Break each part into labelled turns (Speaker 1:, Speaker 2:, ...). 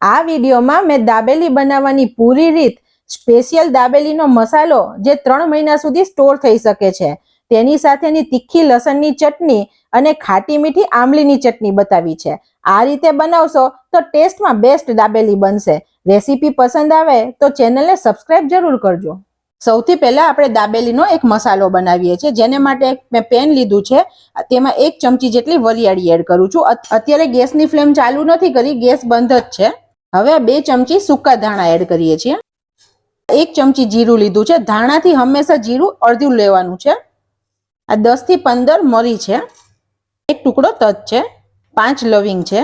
Speaker 1: આ વિડીયોમાં મેં દાબેલી બનાવવાની પૂરી રીત, સ્પેશિયલ દાબેલીનો મસાલો જે 3 મહિના સુધી સ્ટોર થઈ શકે છે, તેની સાથેની તીખી લસણની ચટણી અને ખાટી મીઠી આમલીની ચટણી બતાવી છે. આ રીતે બનાવશો તો ટેસ્ટમાં બેસ્ટ દાબેલી બનશે. રેસીપી પસંદ આવે તો ચેનલને સબસ્ક્રાઇબ જરૂર કરજો. સૌથી પહેલા આપણે દાબેલીનો એક મસાલો બનાવીએ છીએ, જેને માટે મેં પેન લીધું છે. તેમાં 1 ચમચી જેટલી વરિયાળી એડ કરું છું. અત્યારે ગેસની ફ્લેમ ચાલુ નથી કરી, ગેસ બંધ જ છે. હવે 2 ચમચી સૂકા ધાણા એડ કરીએ છીએ. 1 ચમચી જીરું લીધું છે. ધાણાથી હંમેશા જીરું અડધું લેવાનું છે. આ 10 થી 15 મરી છે. 1 ટુકડો તજ છે. 5 લવિંગ છે.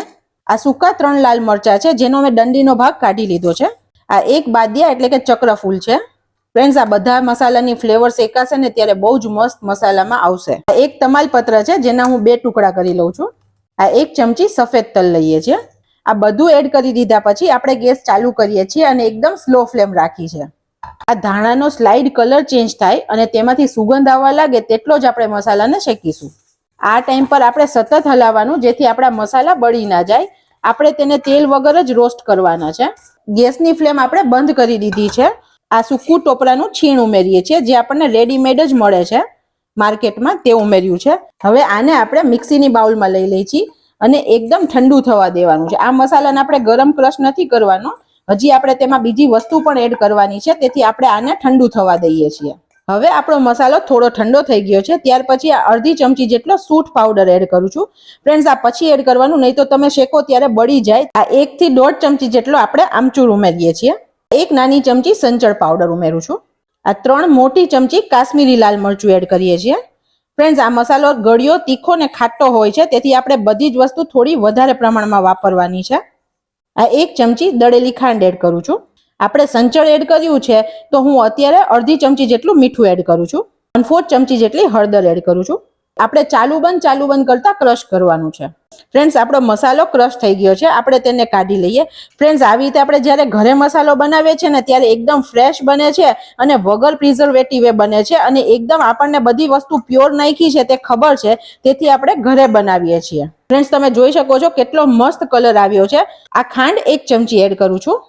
Speaker 1: આ સૂકા 3 લાલ મરચા છે, જેનો મેં ડંડીનો ભાગ કાઢી લીધો છે. આ 1 બાદિયા એટલે કે ચક્રફૂલ છે. ફ્રેન્ડ્સ, આ બધા મસાલાની ફ્લેવર શેકાશે ને ત્યારે બહુ જ મસ્ત મસાલામાં આવશે. 1 તમાલ પત્ર છે, જેના હું 2 ટુકડા કરી લઉં છું. આ 1 ચમચી સફેદ તલ લઈએ છીએ. આ બધું એડ કરી દીધા પછી આપણે ગેસ ચાલુ કરીએ છીએ અને એકદમ સ્લો ફ્લેમ રાખી છે. આ ધાણાનો સ્લાઇડ કલર ચેન્જ થાય અને તેમાંથી સુગંધ આવવા લાગે તેટલો જ આપણે મસાલાને શેકીશું. આ ટાઈમ પર આપણે સતત હલાવવાનું, જેથી આપણા મસાલા બળી ના જાય. આપણે તેને તેલ વગર જ રોસ્ટ કરવાના છે. ગેસની ફ્લેમ આપણે બંધ કરી દીધી છે. આ સૂકું ટોપરાનું છીણ ઉમેરીએ છીએ, જે આપણને રેડીમેડ જ મળે છે માર્કેટમાં, તે ઉમેર્યું છે. હવે આને આપણે મિક્સીની બાઉલમાં લઈ લઈએ છીએ અને એકદમ ઠંડુ થવા દેવાનું છે. આ મસાલાને આપણે ગરમ ક્રશ નથી કરવાનો, હજી આપણે તેમાં બીજી વસ્તુ પણ એડ કરવાની છે, તેથી આપણે આને ઠંડુ થવા દઈએ છીએ. હવે આપણો મસાલો થોડો ઠંડો થઈ ગયો છે. ત્યાર પછી આ અડધી ચમચી જેટલો સૂંઠ પાવડર એડ કરું છું. ફ્રેન્ડ્સ, આ પછી એડ કરવાનું, નહીં તો તમે શેકો ત્યારે બળી જાય. આ 1 થી 1.5 ચમચી જેટલો આપણે આમચૂર ઉમેરીએ છીએ. 1 નાની ચમચી સંચળ પાવડર ઉમેરું છું. આ 3 મોટી ચમચી કાશ્મીરી લાલ મરચું એડ કરીએ છીએ. ફ્રેન્ડ્સ, આ મસાલો ગળ્યો, તીખો ને ખાટો હોય છે, તેથી આપણે બધી જ વસ્તુ થોડી વધારે પ્રમાણમાં વાપરવાની છે. આ 1 ચમચી દળેલી ખાંડ એડ કરું છું. આપણે સંચળ એડ કર્યું છે, તો હું અત્યારે અડધી ચમચી જેટલું મીઠું એડ કરું છું. 1/4 ચમચી જેટલી હળદર એડ કરું છું. આપણે ચાલુ બંધ કરતા ક્રશ કરવાનું છે. ફ્રેન્ડ્સ, આપણો મસાલો ક્રશ થઈ ગયો છે. આપણે તેને કાઢી લઈએ. ફ્રેન્ડ્સ, આવી રીતે આપણે જ્યારે ઘરે મસાલો બનાવીએ છીએ ને, ત્યારે એકદમ ફ્રેશ બને છે અને વગર પ્રિઝર્વેટિવે બને છે, અને એકદમ આપણને બધી વસ્તુ પ્યોર નાખી છે તે ખબર છે, તેથી આપણે ઘરે બનાવીએ છીએ. ફ્રેન્ડ્સ, તમે જોઈ શકો છો કેટલો મસ્ત કલર આવ્યો છે. આ ખાંડ 1 ચમચી એડ કરું છું.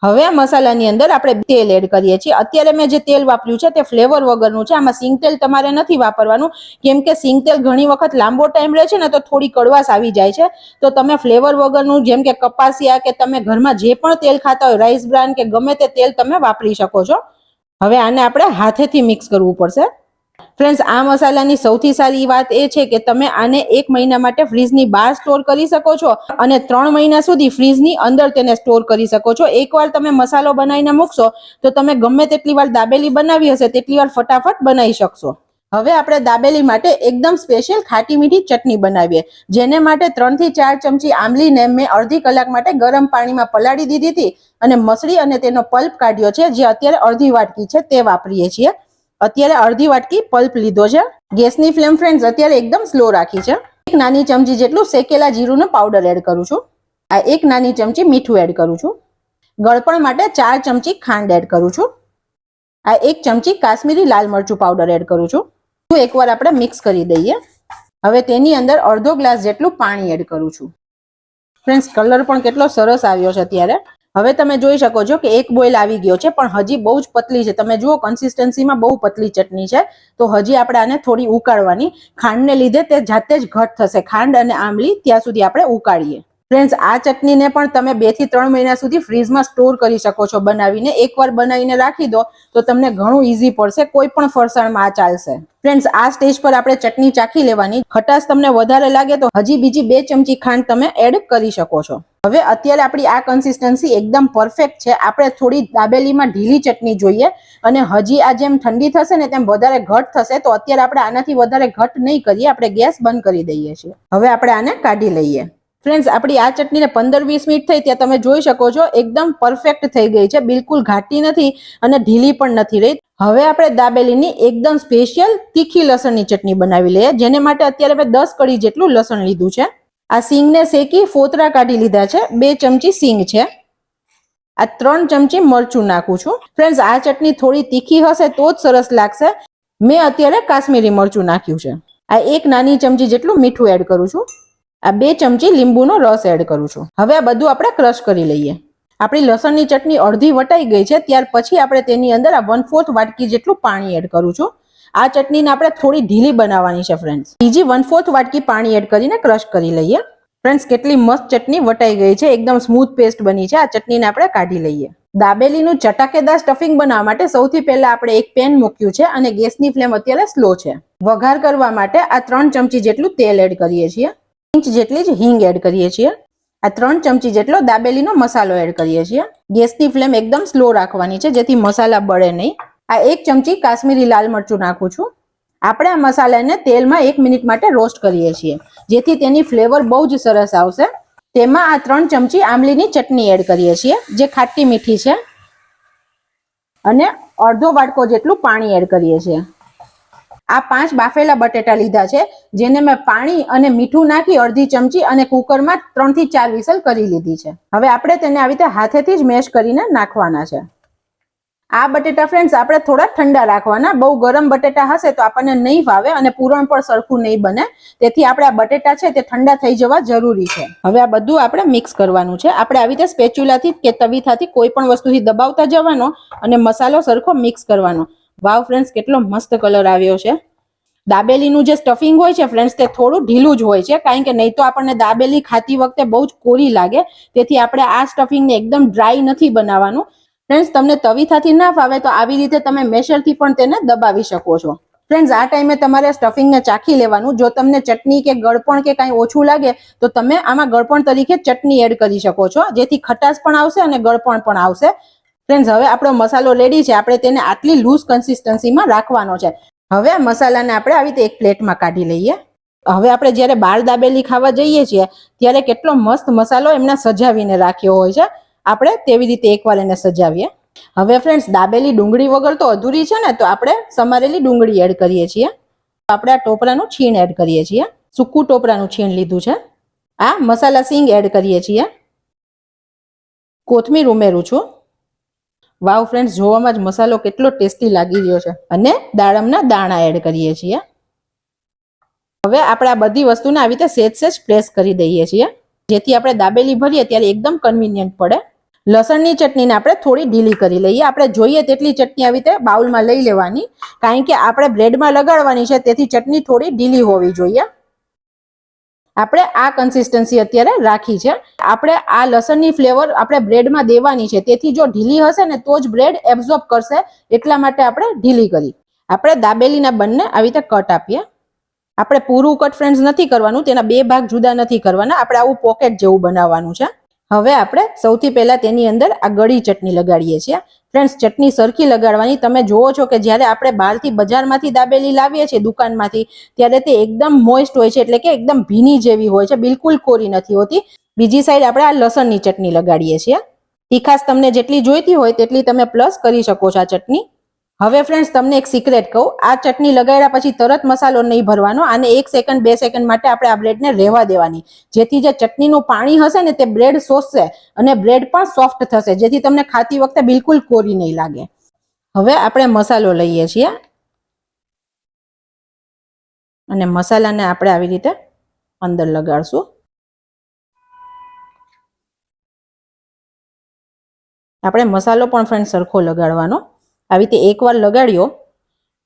Speaker 1: હવે આ મસાલાની અંદર આપણે તેલ એડ કરીએ છીએ. અત્યારે મેં જે તેલ વાપર્યું છે તે ફ્લેવર વગરનું છે. આમાં સિંગ તેલ તમારે નથી વાપરવાનું, કેમ કે સિંગ તેલ ઘણી વખત લાંબો ટાઈમ રહે છે ને તો થોડી કડવાશ આવી જાય છે. તો તમે ફ્લેવર વગરનું, જેમ કે કપાસિયા કે તમે ઘરમાં જે પણ તેલ ખાતા હોય, રાઈસ બ્રાન કે ગમે તે તેલ તમે વાપરી શકો છો. હવે આને આપણે હાથેથી મિક્સ કરવું પડશે. ફ્રેન્ડ્સ, આ મસાલાની સૌથી સારી વાત એ છે કે તમે આને 1 મહિના માટે ફ્રીજની બહાર સ્ટોર કરી શકો છો અને 3 મહિના સુધી ફ્રીજની અંદર તેને સ્ટોર કરી શકો છો. એકવાર તમે મસાલો બનાવીને મૂકશો તો તમે ગમે તેટલી વાર દાબેલી બનાવી હશે તેટલી વાર ફટાફટ બનાવી શકશો. હવે આપણે દાબેલી માટે એકદમ સ્પેશિયલ ખાટી મીઠી ચટણી બનાવીએ, જેને માટે 3 થી 4 ચમચી આંબલીને મેં અડધી કલાક માટે ગરમ પાણીમાં પલાળી દીધી હતી અને મસળી અને તેનો પલ્પ કાઢ્યો છે, જે અત્યારે અડધી વાટકી છે તે વાપરીએ છીએ. અત્યારે અડધી વાટકી પલ્પ લીધો છે. ગેસની ફ્લેમ ફ્રેન્ડ્સ અત્યારે એકદમ સ્લો રાખી છે. 1 નાની ચમચી જેટલું શેકેલા જીરુંનો પાવડર એડ કરું છું. આ 1 નાની ચમચી મીઠું એડ કરું છું. ગળપણ માટે 4 ચમચી ખાંડ એડ કરું છું. આ 1 ચમચી કાશ્મીરી લાલ મરચું પાવડર એડ કરું છું. એકવાર આપણે મિક્સ કરી દઈએ. હવે તેની અંદર અડધો ગ્લાસ જેટલું પાણી એડ કરું છું. ફ્રેન્ડ્સ, કલર પણ કેટલો સરસ આવ્યો છે અત્યારે. હવે તમે જોઈ શકો છો કે 1 બોઇલ આવી ગયો છે, પણ હજી બહુ જ પતલી છે. તમે જુઓ, કન્સિસ્ટન્સીમાં બહુ પતલી ચટણી છે, તો હજી આપણે આને થોડી ઉકાળવાની. ખાંડને લીધે તે જાતે જ ઘટ થશે. ખાંડ અને આંબલી ત્યાં સુધી આપણે ઉકાળીએ. ફ્રેન્ડ્સ, આ ચટણીને પણ તમે 2 થી 3 મહિના સુધી ફ્રીજમાં સ્ટોર કરી શકો છો બનાવીને. એકવાર બનાવીને રાખી દો તો તમને ઘણું ઈઝી પડશે. કોઈ પણ ફરસાણમાં આ ચાલશે. ફ્રેન્ડ્સ, આ સ્ટેજ પર આપણે ચટણી ચાખી લેવાની. ખટાશ તમને વધારે લાગે તો હજી બીજી 2 ચમચી ખાંડ તમે એડ કરી શકો છો. હવે અત્યારે આપણી આ કન્સિસ્ટન્સી એકદમ પરફેક્ટ છે. આપણે થોડી દાબેલીમાં ઢીલી ચટણી જોઈએ, અને હજી આ જેમ ઠંડી થશે ને તેમ વધારે ઘટ થશે, તો અત્યારે આપણે આનાથી વધારે ઘટ નહીં કરીએ. આપણે ગેસ બંધ કરી દઈએ છીએ. હવે આપણે આને કાઢી લઈએ. ફ્રેન્ડ્સ, આપણી આ ચટણીને 15-20 મિનિટ થઈ ત્યાં તમે જોઈ શકો છો એકદમ પરફેક્ટ થઈ ગઈ છે. બિલકુલ ઘાટી નથી અને ઢીલી પણ નથી રહી. હવે આપણે દાબેલીની એકદમ સ્પેશિયલ તીખી લસણની ચટણી બનાવી લઈએ, જેને માટે અત્યારે મેં 10 કળી જેટલું લસણ લીધું છે. આ સિંગને શેકી ફોતરા કાઢી લીધા છે. 2 ચમચી સિંગ છે. આ 3 ચમચી મરચું નાખું છું. ફ્રેન્ડ્સ, આ ચટણી થોડી તીખી હશે તો જ સરસ લાગશે. મેં અત્યારે કાશ્મીરી મરચું નાખ્યું છે. આ 1 નાની ચમચી જેટલું મીઠું એડ કરું છું. આ 2 ચમચી લીંબુનો રસ એડ કરું છું. હવે આ બધું આપણે ક્રશ કરી લઈએ. આપણી લસણની ચટણી અડધી વટાઈ ગઈ છે. ત્યાર પછી આપણે તેની અંદર આ 1/4 વાટકી જેટલું પાણી એડ કરું છું. આ ચટણીને આપણે થોડી ઢીલી બનાવવાની છે ફ્રેન્ડ્સ. બીજી 1/4 વાટકી પાણી એડ કરીને ક્રશ કરી લઈએ. ફ્રેન્ડ્સ, કેટલી મસ્ત ચટણી વટાઈ ગઈ છે. એકદમ સ્મૂથ પેસ્ટ બની છે. આ ચટણીને આપણે કાઢી લઈએ. દાબેલીનું ચટાકેદાર સ્ટફિંગ બનાવવા માટે સૌથી પહેલા આપણે એક પેન મૂક્યું છે અને ગેસની ફ્લેમ અત્યારે સ્લો છે. વઘાર કરવા માટે આ 3 ચમચી જેટલું તેલ એડ કરીએ છીએ. ઇંચ જેટલી જ હિંગ એડ કરીએ છીએ. આ 3 ચમચી જેટલો દાબેલીનો મસાલો એડ કરીએ છીએ. ગેસની ફ્લેમ એકદમ સ્લો રાખવાની છે જેથી મસાલા બળે નહીં. આ 1 ચમચી કાશ્મીરી લાલ મરચું નાખું છું. આપણે આ મસાલાને તેલમાં 1 મિનિટ માટે રોસ્ટ કરીએ છીએ જેથી તેની ફ્લેવર બહુ જ સરસ આવશે. તેમાં આ 3 ચમચી આમલીની ચટણી એડ કરીએ છીએ જે ખાટી મીઠી છે અને અડધો વાટકો જેટલું પાણી એડ કરીએ છીએ. આ 5 બાફેલા બટેટા લીધા છે જેને મેં પાણી અને મીઠું નાખી અડધી ચમચી અને કુકરમાં 3 થી 4 વિસલ કરી લીધી છે. હવે આપણે તેને આવી રીતે હાથેથી જ મેશ કરીને નાખવાના છે. આ બટેટા ફ્રેન્ડ્સ આપણે થોડા ઠંડા રાખવાના. બહુ ગરમ બટેટા હશે તો આપણને નહીં ભાવે અને પૂરણ પણ સરખું નહીં બને. તેથી આપણે આ બટેટા છે તે ઠંડા થઈ જવા જરૂરી છે. હવે આ બધું આપણે મિક્સ કરવાનું છે. આપણે આવી રીતે સ્પેચ્યુલાથી કે તવીથાથી કોઈ પણ વસ્તુથી દબાવતા જવાનો અને મસાલો સરખો મિક્સ કરવાનો. વાવ ફ્રેન્ડ્સ, કેટલો મસ્ત કલર આવ્યો છે. દાબેલીનું જે સ્ટફિંગ હોય છે ફ્રેન્ડ્સ તે થોડું ઢીલું જ હોય છે કારણ કે નહીં તો આપણને દાબેલી ખાતી વખતે બહુ જ કોરી લાગે. તેથી આપણે આ સ્ટફિંગને એકદમ ડ્રાય નથી બનાવવાનું. ફ્રેન્ડ્સ, તમને તવીથાથી ના ફાવે તો આવી રીતે તમે મેશરથી પણ તેને દબાવી શકો છો. ફ્રેન્ડ્સ, આ ટાઈમે તમારે સ્ટફિંગને ચાખી લેવાનું. જો તમને ચટણી કે ગળપણ કે કાંઈ ઓછું લાગે તો તમે આમાં ગળપણ તરીકે ચટણી એડ કરી શકો છો જેથી ખટાશ પણ આવશે અને ગળપણ પણ આવશે. ફ્રેન્ડ્સ, હવે આપણો મસાલો રેડી છે. આપણે તેને આટલી લૂઝ કન્સિસ્ટન્સીમાં રાખવાનો છે. હવે આ મસાલાને આપણે આવી રીતે એક પ્લેટમાં કાઢી લઈએ. હવે આપણે જ્યારે બહાર દાબેલી ખાવા જઈએ છીએ ત્યારે કેટલો મસ્ત મસાલો એમને સજાવીને રાખ્યો હોય છે. આપણે તેવી રીતે એકવાર એને સજાવીએ. હવે ફ્રેન્ડ્સ, દાબેલી ડુંગળી વગર તો અધૂરી છે ને, તો આપણે સમારેલી ડુંગળી એડ કરીએ છીએ. આપણે આ ટોપરાનું છીણ એડ કરીએ છીએ. સૂકું ટોપરાનું છીણ લીધું છે. આ મસાલા સિંગ એડ કરીએ છીએ. કોથમીર ઉમેરું છું. વાવ ફ્રેન્ડ્સ, જોવામાં જ મસાલો કેટલો ટેસ્ટી લાગી રહ્યો છે. અને દાડમના દાણા એડ કરીએ છીએ. હવે આપણે આ બધી વસ્તુને આવી રીતે સેજ પ્રેસ કરી દઈએ છીએ જેથી આપણે દાબેલી ભરીએ ત્યારે એકદમ કન્વિનિયન્ટ પડે. લસણની ચટણીને આપણે થોડી ઢીલી કરી લઈએ. આપણે જોઈએ તેટલી ચટણી આવી રીતે બાઉલમાં લઈ લેવાની કારણ કે આપણે બ્રેડમાં લગાડવાની છે તેથી ચટણી થોડી ઢીલી હોવી જોઈએ. આપણે આ કન્સિસ્ટન્સી અત્યારે રાખી છે. આપણે આ લસણની ફ્લેવર આપણે બ્રેડમાં દેવાની છે તેથી જો ઢીલી હશે ને તો જ બ્રેડ એબ્ઝોર્બ કરશે. એટલા માટે આપણે ઢીલી કરી. આપણે દાબેલીના બંને આવી રીતે કટ આપીએ. આપણે પૂરું કટ ફ્રેન્ડ્સ નથી કરવાનું. તેના 2 ભાગ જુદા નથી કરવાના. આપણે આવું પોકેટ જેવું બનાવવાનું છે. હવે આપણે સૌથી પહેલા તેની અંદર આ ગળી ચટણી લગાડીએ છીએ. ફ્રેન્ડ્સ, ચટણી સરખી લગાડવાની. તમે જુઓ છો કે જ્યારે આપણે બહારથી બજારમાંથી દાબેલી લાવીએ છીએ દુકાનમાંથી ત્યારે તે એકદમ મોઇસ્ટ હોય છે એટલે કે એકદમ ભીની જેવી હોય છે, બિલકુલ કોરી નથી હોતી. બીજી સાઈડ આપણે આ લસણની ચટણી લગાડીએ છીએ. તીખાશ તમને જેટલી જોઈતી હોય તેટલી તમે પ્લસ કરી શકો છો આ ચટણી. હવે ફ્રેન્ડ્સ, તમને એક સિક્રેટ કહું. આ ચટણી લગાડ્યા પછી તરત મસાલો નહીં ભરવાનો. આને 1 સેકન્ડ 2 સેકન્ડ માટે આપણે આ બ્રેડને રહેવા દેવાની જેથી જે ચટણીનું પાણી હશે ને તે બ્રેડ શોષશે અને બ્રેડ પણ સોફ્ટ થશે જેથી તમને ખાતી વખતે બિલકુલ કોરી નહીં લાગે. હવે આપણે મસાલો લઈએ છીએ અને મસાલાને આપણે આવી રીતે અંદર લગાડશું. આપણે મસાલો પણ ફ્રેન્ડ સરખો લગાડવાનો. આવી રીતે એકવાર લગાડ્યો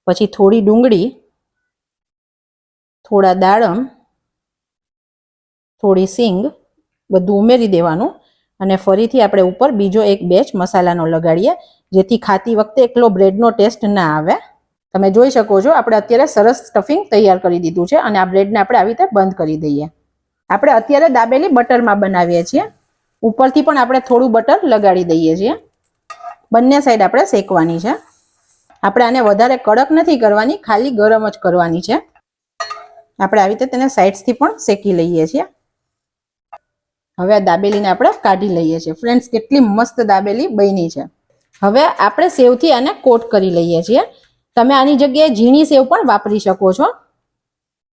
Speaker 1: પછી થોડી ડુંગળી, થોડા દાડમ, થોડી સિંગ બધું ઉમેરી દેવાનું અને ફરીથી આપણે ઉપર બીજો એક બેચ મસાલાનો લગાડીએ જેથી ખાતી વખતે એકલો બ્રેડનો ટેસ્ટ ના આવે. તમે જોઈ શકો છો આપણે અત્યારે સરસ સ્ટફિંગ તૈયાર કરી દીધું છે અને આ બ્રેડને આપણે આવી રીતે બંધ કરી દઈએ. આપણે અત્યારે દાબેલી બટરમાં બનાવીએ છીએ. ઉપરથી પણ આપણે થોડું બટર લગાડી દઈએ છીએ. બંને સાઈડ આપણે શેકવાની છે. આપણે આને વધારે કડક નથી કરવાની, ખાલી ગરમ જ કરવાની છે. આપણે આવી રીતે તેને સાઈડ્સથી પણ શેકી લઈએ છીએ. હવે આ દાબેલીને આપણે કાઢી લઈએ છીએ. ફ્રેન્ડ્સ, કેટલી મસ્ત દાબેલી બની છે. હવે આપણે સેવથી આને કોટ કરી લઈએ છીએ. તમે આની જગ્યાએ ઝીણી સેવ પણ વાપરી શકો છો.